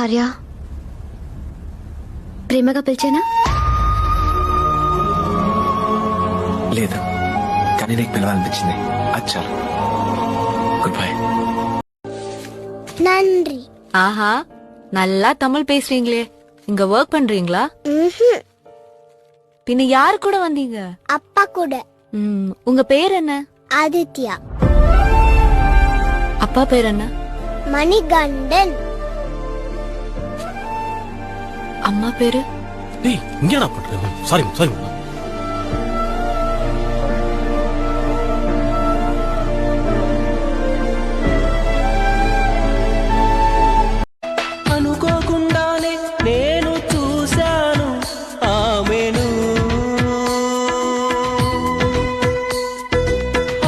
ఆర్య, ప్రేమగా పిలిచేనా? లేదు, కానీ నీకు పిలవాలనిపించింది. అచ్చా, గుడ్ బై. நன்றி. ஆஹா, நல்லா தமிழ் பேசுறீங்களே. இங்க ஒர்க் பண்றீங்களா? பின்ன யாரு கூட வந்தீங்க? அப்பா கூட. உங்க பேர் என்ன? ஆதித்யா. அப்பா பேர் என்ன? மணிகண்டன். அம்மா பேரு? டேய், இங்க என்ன பண்ற? Sorry sorry. అనుకోకుండానే నేను చూశాను ఆమెను,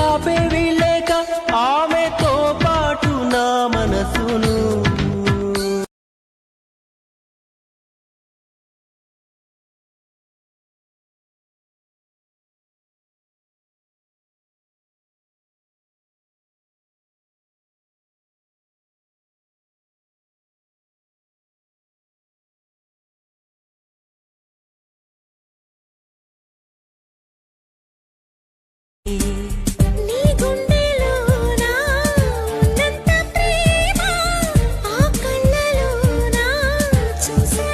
ఆపే వీళ్ళేక ఆమెతో పాటు నా మనసును. నీ గుండెలోనా ఉన్నంత ప్రేమ ఆ కళ్ళలోనా చూసా.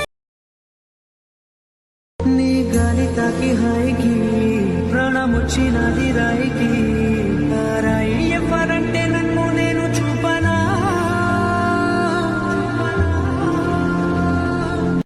నీ గాలి తాకి హాయికి ప్రాణమొచ్చినది రాయికి.